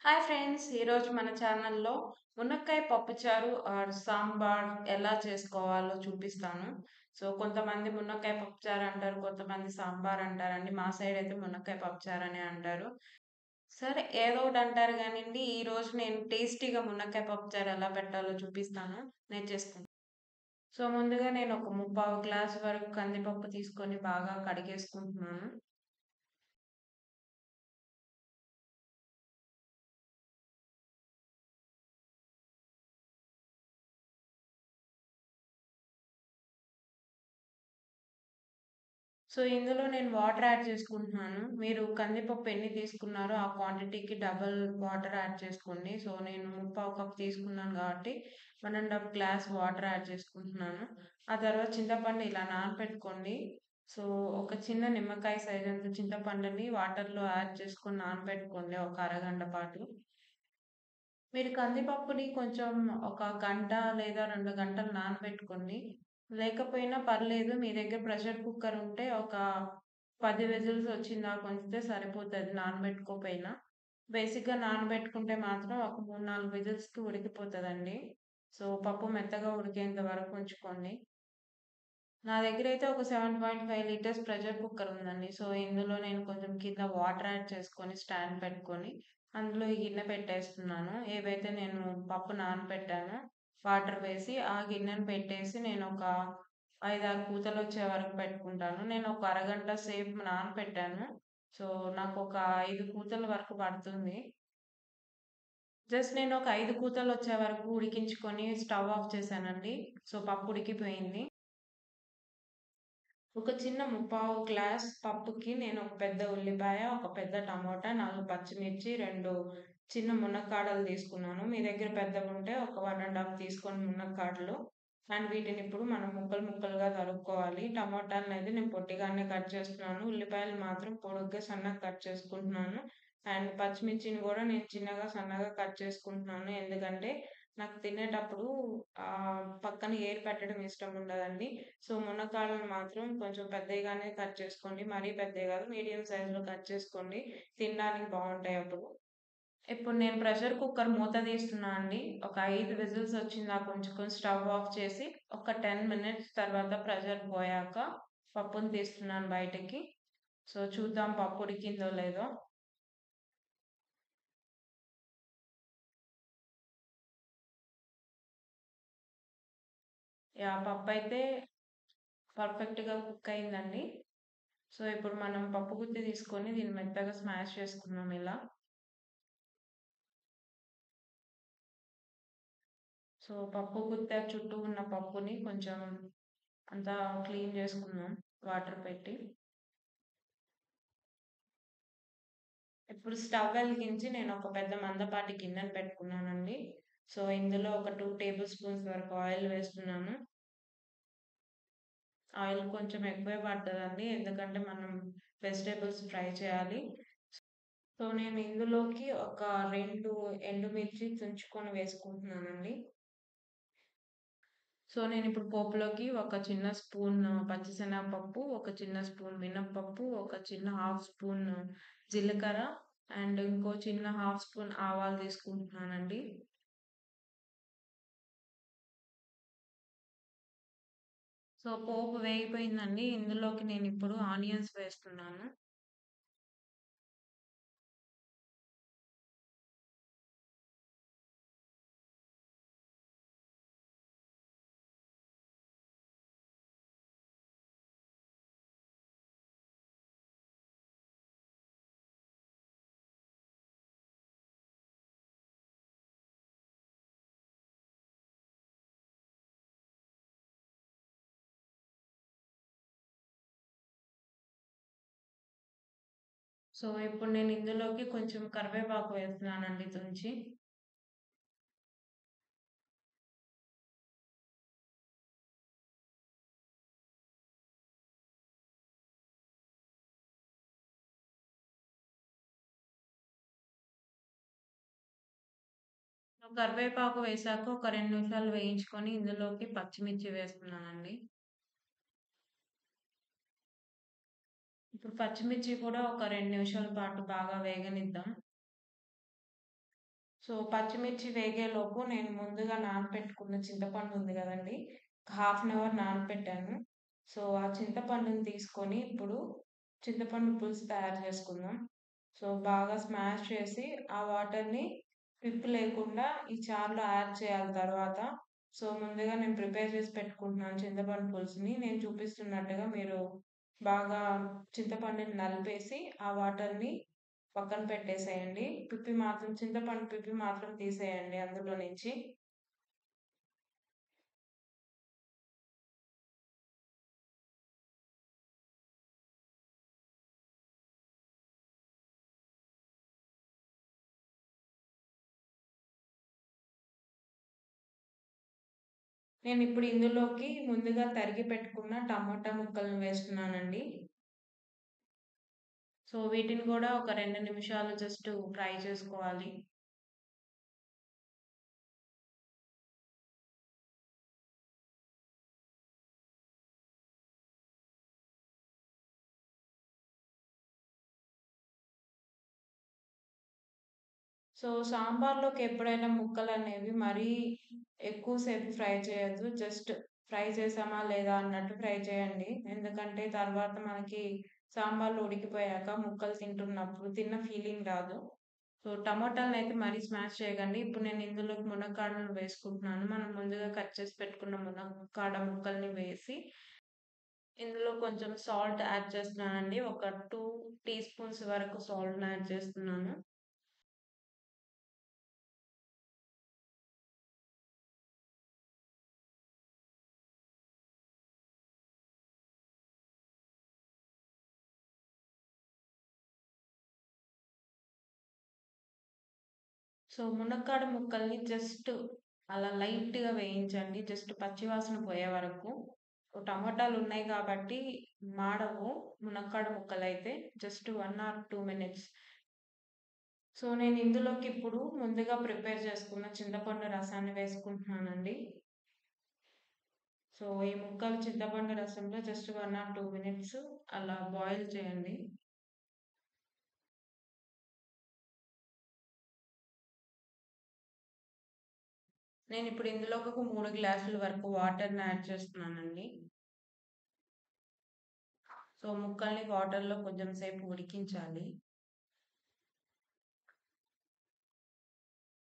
Hi friends! ఈరోజు మన ఛానల్‌లో మునక్కాయ పప్పుచారు ఆర్ సాంబార్ ఎలా చేసుకోవాలో చూపిస్తాను. కొంతమంది మునక్కాయ పప్పుచారు అంటారు. కొంతమంది సాంబార్ అంటారండి. మా సైడ్ అయితే మునక్కాయ పప్పుచారు అనే అంటారు. సరే ఏదో ఒకటి అంటారు గానండి. ఈరోజు నేను టేస్టీగా మునక్కాయ పప్పుచారు ఎలా పెట్టాలో చూపిస్తాను. నేర్చేసుకోండి. ముందుగా నేను ఒక ముప్పావు గ్లాస్ వరకు కందిపప్పు తీసుకొని బాగా కడిగేసుకుంటున్నాను. ఇందులో నేను వాటర్ యాడ్ చేసుకుంటున్నాను. మీరు కందిపప్పు ఎన్ని తీసుకున్నారో ఆ క్వాంటిటీకి డబుల్ వాటర్ యాడ్ చేసుకోండి. నేను ముప్పావు కప్ తీసుకున్నాను కాబట్టి 1 ½ గ్లాస్ వాటర్ యాడ్ చేసుకుంటున్నాను. ఆ తర్వాత చింతపండు ఇలా నానబెట్టుకోండి. సో, ఒక చిన్న నిమ్మకాయ సైజ్ అంత చింతపండుని వాటర్‌లో యాడ్ చేసుకొని నానబెట్టుకోండి ఒక అరగంట పాటు. మీరు కందిపప్పుని కొంచెం ఒక గంట లేదా 2 గంటలు నానబెట్టుకోండి. లేకపోయినా పర్లేదు. మీ దగ్గర ప్రెషర్ కుక్కర్ ఉంటే ఒక 10 విజిల్స్ వచ్చిందాక ఉంచితే సరిపోతది నానబెట్టుకోకపోయినా. బేసిక్‌గా నానబెట్టుకుంటే మాత్రం ఒక 3, 4 విజిల్స్‌కి ఉడికిపోతదండి. పప్పు మెత్తగా ఉడికేంత వరకు ఉంచుకోండి. నా దగ్గరైతే ఒక 7.5 లీటర్స్ ప్రెషర్ కుక్కర్ ఉందండి. ఇందులో నేను కొంచెం కింద వాటర్ యాడ్ చేసుకొని స్టాండ్ పెట్టుకొని, అందులో ఈ గిన్నె పెట్టేస్తున్నాను. ఏవైతే నేను పప్పు నానబెట్టానో వాటర్ వేసి, ఆ గిన్నెను పెట్టేసి నేనొక 5, 6 కూతలొచ్చే వరకు పెట్టుకుంటాను. నేను ఒక అరగంట సేపు నానపెట్టాను. సో, నాకొక 5 కూతల వరకు పడుతుంది. జస్ట్ నేనొక 5 కూతలొచ్చే వరకు ఉడికించుకొని స్టవ్ ఆఫ్ చేశానండి. పప్పు ఉడికిపోయింది. ఒక చిన్న ముప్పావు గ్లాస్ పప్పుకి నేను ఒక పెద్ద ఉల్లిపాయ, ఒక పెద్ద టమోటా, 4 పచ్చిమిర్చి, 2 చిన్న మునక్కాడలు తీసుకున్నాను. మీ దగ్గర పెద్దగుంటే ఒక 1 ½ తీసుకోండి మునక్కాడలు. అండ్ వీటిని ఇప్పుడు మనం ముక్కలు ముక్కలుగా తరుక్కోవాలి. టమోటాలనైతే నేను పొట్టిగానే కట్ చేస్తున్నాను. ఉల్లిపాయలు మాత్రం పొడుగ్గా సన్నగా కట్ చేసుకుంటున్నాను. అండ్ పచ్చిమిర్చిని గూడా నేను చిన్నగా సన్నగా కట్ చేసుకుంటున్నాను. ఎందుకంటే నాకు తినేటప్పుడు పక్కన ఏరు పెట్టడం ఇష్టం ఉండదండి. మునక్కాడలు మాత్రం కొంచెం పెద్దయిగానే కట్ చేసుకోండి. మరీ పెద్దయి గాదు. మీడియం సైజ్‌లో కట్ చేసుకోండి. తినడానికి బావుంటాయప్పుడు. ఇప్పుడు నేను ప్రెషర్ కుక్కర్ మూత తీస్తున్నా అండి. ఒక 5 విజిల్స్ వచ్చిందాక ఉంచుకొని స్టవ్ ఆఫ్ చేసి, ఒక 10 మినిట్స్ తర్వాత ప్రెషర్ పోయాక పప్పుని తీస్తున్నాను బయటకి. చూద్దాం పప్పు ఉడికిందో లేదో. యాహ్! పప్పయితే పర్ఫెక్ట్‌గా కుక్ అయిందండి. ఇప్పుడు మనం పప్పు గుత్తి తీసుకొని దీన్ని మెత్తగా స్మాష్ చేసుకుందాం ఇలా. పప్పు గుత్త చుట్టూ ఉన్న పప్పుని కొంచెం అంతా క్లీన్ చేసుకుందాం వాటర్ పెట్టి. ఇప్పుడు స్టవ్ వెలిగించి నేను ఒక పెద్ద మందపాటి గిన్నెను పెట్టుకున్నానండి. ఇందులో ఒక 2 టేబుల్ స్పూన్స్ వరకు ఆయిల్ వేస్తున్నాను. ఆయిల్ కొంచెం ఎక్కువే పడతదండి. ఎందుకంటే మనం వెజిటబుల్స్ ఫ్రై చేయాలి. నేను ఇందులోకి ఒక 2 ఎండుమిర్చి తుంచుకొని వేసుకుంటున్నానండి. నేనిప్పుడు పోపులోకి ఒక చిన్న స్పూన్ పచ్చిశనగపప్పు, ఒక చిన్న స్పూన్ మినపప్పు, ఒక చిన్న హాఫ్ స్పూన్ జీలకర్ర అండ్ ఇంకో చిన్న హాఫ్ స్పూన్ ఆవాలు తీసుకుంటున్నానండి. పోపు వేగిపోయిందండి. ఇందులోకి నేనిప్పుడు ఆనియన్స్ వేస్తున్నాను. ఇప్పుడు నేను ఇందులోకి కొంచెం కరివేపాకు వేస్తున్నానండి తుంచి. కరివేపాకు వేశాక ఒక 2 నిమిషాలు వేయించుకొని ఇందులోకి పచ్చిమిర్చి వేస్తున్నానండి. ఇప్పుడు పచ్చిమిర్చి కూడా ఒక 2 నిమిషాల పాటు బాగా వేగనిద్దాం. సో, పచ్చిమిర్చి వేగేలోపు నేను ముందుగా నానపెట్టుకున్న చింతపండు ఉంది గదండీ! హాఫ్ అన్ అవర్ నానపెట్టాను. సో, ఆ చింతపండుని తీసుకొని ఇప్పుడు చింతపండు పులుసు తయారు చేసుకుందాం. సో, బాగా స్మాష్ చేసి ఆ వాటర్‌ని పిప్పి లేకుండా ఈ చారులో యాడ్ చేయాలి తర్వాత. సో, ముందుగా నేను ప్రిపేర్ చేసి పెట్టుకుంటున్నాను చింతపండు పులుసుని. నేను చూపిస్తున్నట్టుగా మీరు బాగా చింతపండుని నలిపేసి ఆ వాటర్‌ని పక్కన పెట్టేసేయండి. చింతపండు పిప్పి మాత్రం తీసేయండి అందులో నుంచి. నేనిప్పుడు ఇందులోకి ముందుగా తరిగి పెట్టుకున్న టమాటా ముక్కలను వేస్తున్నానండి. సో, వీటిని గూడా ఒక 2 నిమిషాలు జస్ట్ ఫ్రై చేసుకోవాలి. సో, సాంబార్‌లోకి ఎప్పుడైనా ముక్కలనేవి మరీ ఎక్కువ సేపు ఫ్రై చేయొద్దు. జస్ట్ ఫ్రై చేశామా లేదా అన్నట్టు ఫ్రై చేయండి. ఎందుకంటే తర్వాత మనకి సాంబార్‌లో ఉడికిపోయాక ముక్కలు తింటున్నప్పుడు తిన్న ఫీలింగ్ రాదు. సో, టమాటాలనైతే మరీ స్మాష్ చేయకండి. ఇప్పుడు నేను ఇందులోకి మునక్కాడలను వేసుకుంటున్నాను. మనం ముందుగా కట్ చేసి పెట్టుకున్న మునక్కాడ ముక్కల్ని వేసి, ఇందులో కొంచెం సాల్ట్ యాడ్ చేస్తున్నానండి. ఒక 2 టీ స్పూన్స్ వరకు సాల్ట్‌ని యాడ్ చేస్తున్నాను. సో, మునక్కాడ ముక్కల్ని జస్ట్ అలా లైట్‌గా వేయించండి. జస్ట్ పచ్చి వాసన పోయే వరకు. టమాటాలున్నాయి కాబట్టి మాడవు మునక్కాడ ముక్కలైతే. Just 1 or 2 minutes. సో, నేను ఇందులోకి ఇప్పుడు ముందుగా ప్రిపేర్ చేసుకున్న చింతపండు రసాన్ని వేసుకుంటున్నానండి. సో, ఈ ముక్కలు చింతపండు రసంలో జస్ట్ 1 ఆర్ 2 మినిట్స్ అలా బాయిల్ చేయండి. నేనిప్పుడు ఇందులోకి ఒక 3 గ్లాసుల వరకు వాటర్‌ని యాడ్ చేస్తున్నానండి. సో, ముక్కల్ని వాటర్‌లో కొంచెం సేపు ఉడికించాలి.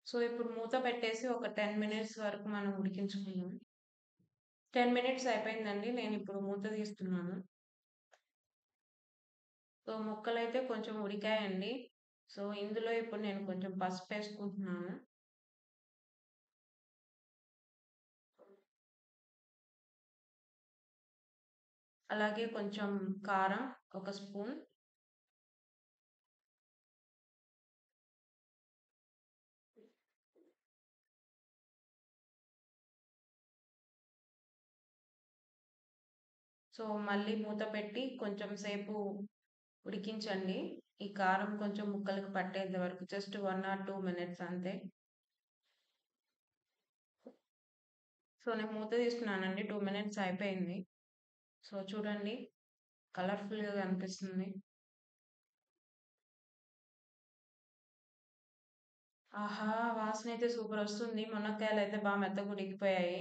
సో, ఇప్పుడు మూత పెట్టేసి ఒక 10 మినిట్స్ వరకు మనం ఉడికించుకుందాం. 10 మినిట్స్ అయిపోయిందండి. నేనిప్పుడు మూత తీస్తున్నాను. సో, ముక్కలైతే కొంచెం ఉడికాయండి. సో, ఇందులో ఇప్పుడు నేను కొంచెం పసుపేసుకుంటున్నాను. అలాగే కొంచెం కారం ఒక స్పూన్. సో, మళ్ళీ మూత పెట్టి కొంచెం సేపు ఉడికించండి. ఈ కారం కొంచెం ముక్కలకి పట్టేంత వరకు జస్ట్ 1 ఆర్ 2 మినిట్స్ అంతే. సో, నేను మూత తీస్తున్నానండి. 2 మినిట్స్ అయిపోయింది. సో, చూడండి కలర్‌ఫుల్‌గా కనిపిస్తుంది. ఆహా! వాసనైతే సూపరొస్తుంది. మునక్కాయలైతే మెత్తగా ఉడికిపోయాయి.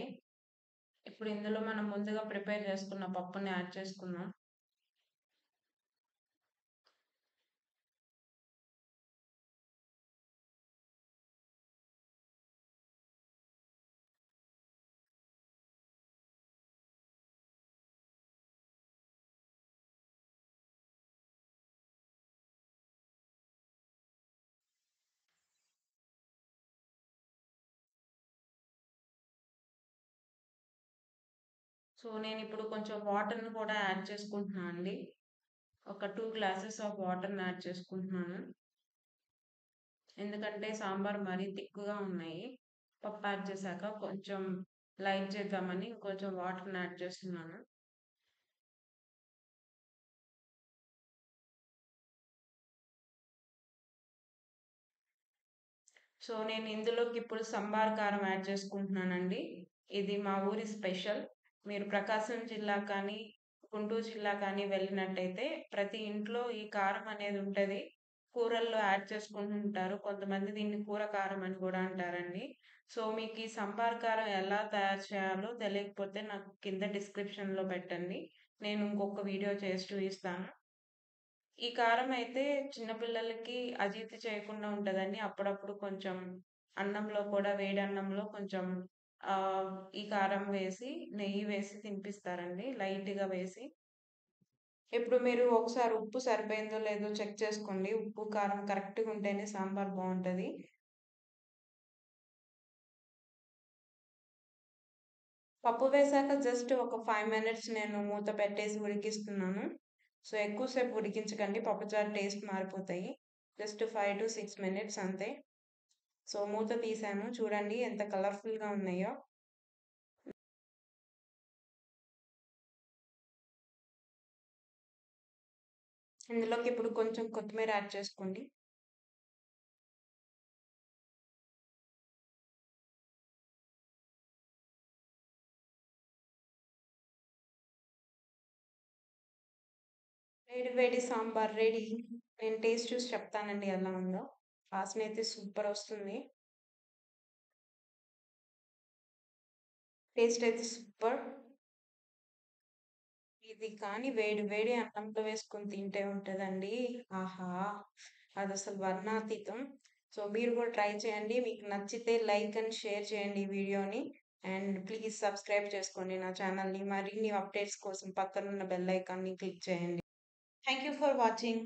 ఇప్పుడు ఇందులో మనం ముందుగా ప్రిపేర్ చేసుకున్న పప్పుని యాడ్ చేసుకుందాం. సో, నేనిప్పుడు కొంచెం వాటర్‌ని కూడా యాడ్ చేసుకుంటున్నా అండి. ఒక 2 గ్లాసెస్ ఆఫ్ వాటర్‌ని యాడ్ చేసుకుంటున్నాను. ఎందుకంటే సాంబార్ మరీ తిక్కుగా ఉన్నాయి. పప్పు యాడ్ చేశాక కొంచెం లైట్ చేద్దామని కొంచెం వాటర్‌ని యాడ్ చేస్తున్నాను. సో, నేను ఇందులోకి ఇప్పుడు సంబార్ కారం యాడ్ చేసుకుంటున్నానండి. ఇది మా ఊరి స్పెషల్. మీరు ప్రకాశం జిల్లా కానీ, గుంటూరు జిల్లా కానీ వెళ్ళినట్టయితే ప్రతి ఇంట్లో ఈ కారం అనేది ఉంటది. కూరల్లో యాడ్ చేసుకుంటుంటారు. కొంతమంది దీన్ని కూర కారం అని గూడా అంటారండి. సో, మీకీ సంబార్ కారం ఎలా తయారు చేయాలో తెలియకపోతే నాకు కింద డిస్క్రిప్షన్‌లో పెట్టండి. నేను ఇంకొక వీడియో చేసి చూయిస్తాను. ఈ కారం అయితే చిన్న పిల్లలకి అజీర్తి చేయకుండా ఉంటదండి. అప్పుడప్పుడు కొంచెం అన్నంలో కూడా వేడి అన్నంలో కొంచెం ఆహ్, ఈ కారం వేసి, నెయ్యి వేసి తినిపిస్తారండి లైట్‌గా వేసి. ఇప్పుడు మీరు ఒకసారి ఉప్పు సరిపోయిందో లేదో చెక్ చేసుకోండి. ఉప్పు, కారం కరెక్ట్‌గా ఉంటేనే సాంబార్ బావుంటది. పప్పు వేశాక జస్ట్ ఒక 5 మినిట్స్ నేను మూత పెట్టేసి ఉడికిస్తున్నాను. సో, ఎక్కువ సేపు ఉడికించకండి. పప్పుచారు టేస్ట్ మారిపోతాయి. జస్ట్ 5-6 మినిట్స్ అంతే. సో, మూత తీశాను. చూడండి ఎంత కలర్‌ఫుల్‌గా ఉన్నాయో. ఇందులోకి ఇప్పుడు కొంచెం కొత్తిమీర యాడ్ చేసుకోండి. వేడి వేడి సాంబార్ రెడీ. నేను టేస్ట్ చూసి చెప్తానండి ఎలా ఉందో. వాసన అయితే సూపరొస్తుంది. టేస్ట్ అయితే సూపర్. ఇది కానీ వేడి వేడి అన్నంలో వేసుకొని తింటే ఉంటదండి. ఆహా! అదసలు వర్ణాతీతం. సో, మీరు కూడా ట్రై చేయండి. మీకు నచ్చితే లైక్ అండ్ షేర్ చేయండి ఈ వీడియోని. అండ్ ప్లీజ్ సబ్స్క్రైబ్ చేసుకోండి నా ఛానల్‌ని. మరిన్ని అప్డేట్స్ కోసం పక్కనున్న బెల్ ఐకాన్‌ని క్లిక్ చేయండి. Thank you for watching.